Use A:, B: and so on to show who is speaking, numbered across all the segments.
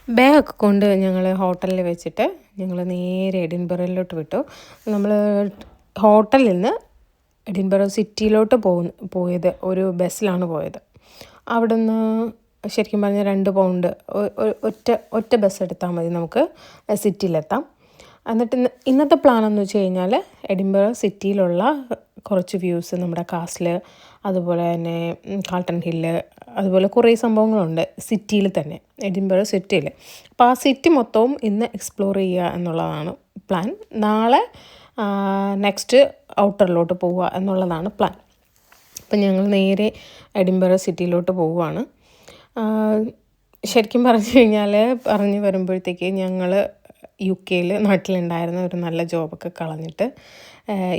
A: ബാഗൊക്കെ കൊണ്ട് ഞങ്ങൾ ഹോട്ടലിൽ വെച്ചിട്ട് ഞങ്ങൾ നേരെ എഡിൻബറയിലോട്ട് വിട്ടു. നമ്മൾ ഹോട്ടലിൽ നിന്ന് എഡിൻബറ സിറ്റിയിലോട്ട് പോയത് ഒരു ബസ്സിലാണ് പോയത്. അവിടുന്ന് ശരിക്കും പറഞ്ഞാൽ 2 പൗണ്ട് ഒറ്റ ബസ് എടുത്താൽ മതി, നമുക്ക് സിറ്റിയിലെത്താം. എന്നിട്ട് ഇന്നത്തെ പ്ലാൻ എന്ന് വെച്ച് കഴിഞ്ഞാൽ എഡിൻബറ സിറ്റിയിലുള്ള കുറച്ച് വ്യൂസ്, നമ്മുടെ കാസ്റ്റിൽ, അതുപോലെ തന്നെ കാൾട്ടൺ ഹില്ല്, അതുപോലെ കുറേ സംഭവങ്ങളുണ്ട് സിറ്റിയിൽ തന്നെ, എഡിൻബറ സിറ്റിയിൽ. അപ്പോൾ ആ സിറ്റി മൊത്തവും ഇന്ന് എക്സ്പ്ലോർ ചെയ്യുക എന്നുള്ളതാണ് പ്ലാൻ. നാളെ നെക്സ്റ്റ് ഔട്ടറിലോട്ട് പോവുക എന്നുള്ളതാണ് പ്ലാൻ. അപ്പം ഞങ്ങൾ നേരെ എഡിൻബറ സിറ്റിയിലോട്ട് പോവുകയാണ്. ശരിക്കും പറഞ്ഞു കഴിഞ്ഞാൽ പറഞ്ഞു വരുമ്പോഴത്തേക്ക് ഞങ്ങൾ UK നാട്ടിലുണ്ടായിരുന്ന ഒരു നല്ല ജോബൊക്കെ കളഞ്ഞിട്ട്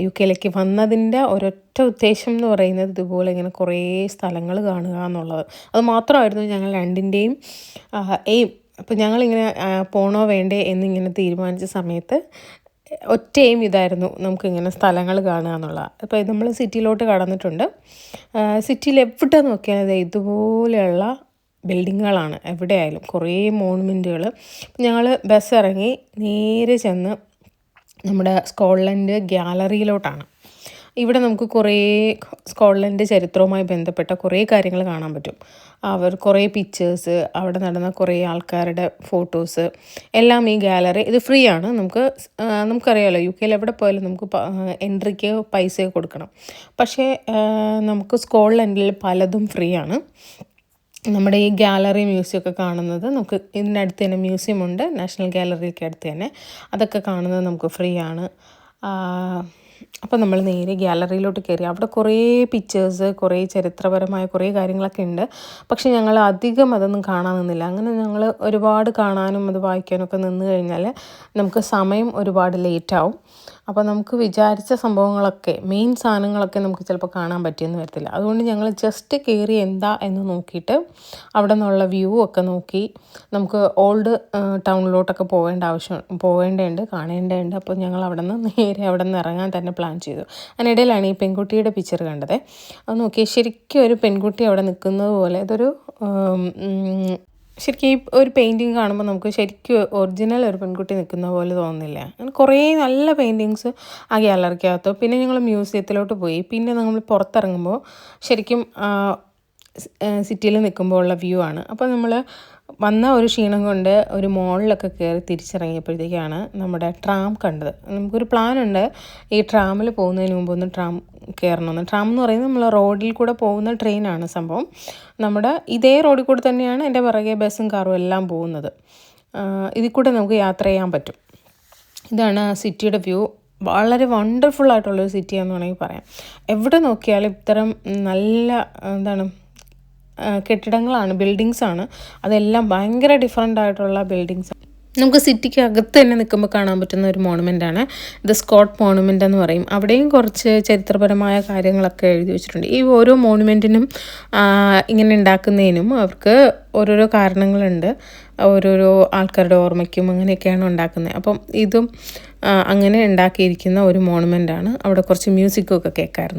A: UK വന്നതിൻ്റെ ഒരൊറ്റ ഉദ്ദേശം എന്ന് പറയുന്നത് ഇതുപോലെ ഇങ്ങനെ കുറേ സ്ഥലങ്ങൾ കാണുക എന്നുള്ളത്. അത് മാത്രമായിരുന്നു ഞങ്ങൾ രണ്ടിൻ്റെയും എയിം. അപ്പോൾ ഞങ്ങളിങ്ങനെ പോണോ വേണ്ടേ എന്നിങ്ങനെ തീരുമാനിച്ച സമയത്ത് ഒറ്റ എയിം ഇതായിരുന്നു, നമുക്കിങ്ങനെ സ്ഥലങ്ങൾ കാണുക എന്നുള്ളത്. അപ്പോൾ നമ്മൾ സിറ്റിയിലോട്ട് കടന്നിട്ടുണ്ട്. സിറ്റിയിൽ എവിടെ നോക്കിയാൽ ഇതുപോലെയുള്ള ബിൽഡിങ്ങുകളാണ് എവിടെയായാലും, കുറേ മോണുമെൻറ്റുകൾ. ഞങ്ങൾ ബസ് ഇറങ്ങി നേരെ ചെന്ന് നമ്മുടെ സ്കോട്ട്ലൻഡ് ഗ്യാലറിയിലോട്ടാണ്. ഇവിടെ നമുക്ക് കുറേ സ്കോട്ട്ലൻഡ് ചരിത്രവുമായി ബന്ധപ്പെട്ട കുറേ കാര്യങ്ങൾ കാണാൻ പറ്റും. കുറേ പിക്ചേഴ്സ്, അവിടെ നടന്ന കുറേ ആൾക്കാരുടെ ഫോട്ടോസ് എല്ലാം ഈ ഗാലറി. ഇത് ഫ്രീ ആണ്. നമുക്കറിയാമല്ലോ UK എവിടെ പോയാലും നമുക്ക് എൻട്രിക്ക് പൈസ കൊടുക്കണം. പക്ഷേ നമുക്ക് സ്കോട്ട്ലൻഡിൽ പലതും ഫ്രീ ആണ്. നമ്മുടെ ഈ ഗാലറി മ്യൂസിയമൊക്കെ കാണുന്നത് നമുക്ക് ഇതിനടുത്ത് തന്നെ മ്യൂസിയമുണ്ട്, നാഷണൽ ഗാലറിക്ക് അടുത്ത് തന്നെ. അതൊക്കെ കാണുന്നത് നമുക്ക് ഫ്രീ ആണ്. അപ്പോൾ നമ്മൾ നേരെ ഗാലറിയിലോട്ട് കയറി. അവിടെ കുറേ പിക്ചേഴ്സ്, കുറേ ചരിത്രപരമായ കുറേ കാര്യങ്ങളൊക്കെ ഉണ്ട്. പക്ഷെ ഞങ്ങൾ അധികം അതൊന്നും കാണാൻ നിന്നില്ല. അങ്ങനെ ഞങ്ങൾ ഒരുപാട് കാണാനും അത് വായിക്കാനൊക്കെ നിന്ന് കഴിഞ്ഞാൽ നമുക്ക് സമയം ഒരുപാട് ലേറ്റാവും. അപ്പോൾ നമുക്ക് വിചാരിച്ച സംഭവങ്ങളൊക്കെ, മെയിൻ സാധനങ്ങളൊക്കെ നമുക്ക് ചിലപ്പോൾ കാണാൻ പറ്റിയെന്ന് വരത്തില്ല. അതുകൊണ്ട് ഞങ്ങൾ ജസ്റ്റ് കയറി എന്താ എന്ന് നോക്കിയിട്ട് അവിടെ നിന്നുള്ള വ്യൂ ഒക്കെ നോക്കി നമുക്ക് ഓൾഡ് ടൗണിലോട്ടൊക്കെ പോവേണ്ടതുണ്ട്, കാണേണ്ടതുണ്ട്. അപ്പോൾ ഞങ്ങൾ അവിടെ നിന്ന് ഇറങ്ങാൻ തന്നെ പ്ലാൻ ചെയ്തു. അതിനിടയിലാണ് ഈ പെൺകുട്ടിയുടെ പിക്ചർ കണ്ടത്. അത് നോക്കി, ശരിക്കും ഒരു പെൺകുട്ടി അവിടെ നിൽക്കുന്നത് പോലെ, ഇതൊരു ശരിക്കും ഈ ഒരു പെയിൻറ്റിങ് കാണുമ്പോൾ നമുക്ക് ശരിക്കും ഒറിജിനൽ ഒരു പെൺകുട്ടി നിൽക്കുന്ന പോലെ തോന്നുന്നില്ല. അങ്ങനെ കുറേ നല്ല പെയിൻറ്റിങ്സ് ആ ഗാലറിക്കകത്ത്. പിന്നെ ഞങ്ങൾ മ്യൂസിയത്തിലോട്ട് പോയി. പിന്നെ നമ്മൾ പുറത്തിറങ്ങുമ്പോൾ ശരിക്കും സിറ്റിയിൽ നിൽക്കുമ്പോൾ ഉള്ള വ്യൂ ആണ്. അപ്പോൾ നമ്മൾ വന്ന ഒരു ക്ഷീണം കൊണ്ട് ഒരു മോളിലൊക്കെ കയറി തിരിച്ചിറങ്ങിയപ്പോഴത്തേക്കാണ് നമ്മുടെ ട്രാം കണ്ടത്. നമുക്കൊരു പ്ലാനുണ്ട് ഈ ട്രാമിൽ പോകുന്നതിന് മുമ്പ് ഒന്ന് ട്രാം കയറണമെന്ന്. ട്രാം എന്ന് പറയുന്നത് നമ്മൾ റോഡിൽ കൂടെ പോകുന്ന ട്രെയിനാണ് സംഭവം. നമ്മുടെ ഇതേ റോഡിൽ കൂടെ തന്നെയാണ് എൻ്റെ പിറകെ ബസ്സും കാറും എല്ലാം പോകുന്നത്. ഇതിൽ കൂടെ നമുക്ക് യാത്ര ചെയ്യാൻ പറ്റും. ഇതാണ് സിറ്റിയുടെ വ്യൂ. വളരെ വണ്ടർഫുൾ ആയിട്ടുള്ളൊരു സിറ്റിയാണെന്ന് വേണമെങ്കിൽ പറയാം. എവിടെ നോക്കിയാലും ഇത്തരം നല്ല കെട്ടിടങ്ങളാണ്, ബിൽഡിങ്സാണ്. അതെല്ലാം ഭയങ്കര ഡിഫറെൻ്റ് ആയിട്ടുള്ള ബിൽഡിങ്സ്. നമുക്ക് സിറ്റിക്ക് അകത്ത് തന്നെ നിൽക്കുമ്പോൾ കാണാൻ പറ്റുന്ന ഒരു മോണുമെൻ്റാണ് ഇത്, സ്കോട്ട് മോണുമെൻ്റ് എന്ന് പറയും. അവിടെയും കുറച്ച് ചരിത്രപരമായ കാര്യങ്ങളൊക്കെ എഴുതി വെച്ചിട്ടുണ്ട്. ഈ ഓരോ മോണുമെൻറ്റിനും ഇങ്ങനെ ഉണ്ടാക്കുന്നതിനും അവർക്ക് ഓരോരോ കാരണങ്ങളുണ്ട്. ഓരോരോ ആൾക്കാരുടെ ഓർമ്മയ്ക്കും അങ്ങനെയൊക്കെയാണ് ഉണ്ടാക്കുന്നത്. അപ്പം ഇതും അങ്ങനെ ഉണ്ടാക്കിയിരിക്കുന്ന ഒരു മോണുമെൻ്റാണ്. അവിടെ കുറച്ച് മ്യൂസിക്കൊക്കെ കേൾക്കാമായിരുന്നു.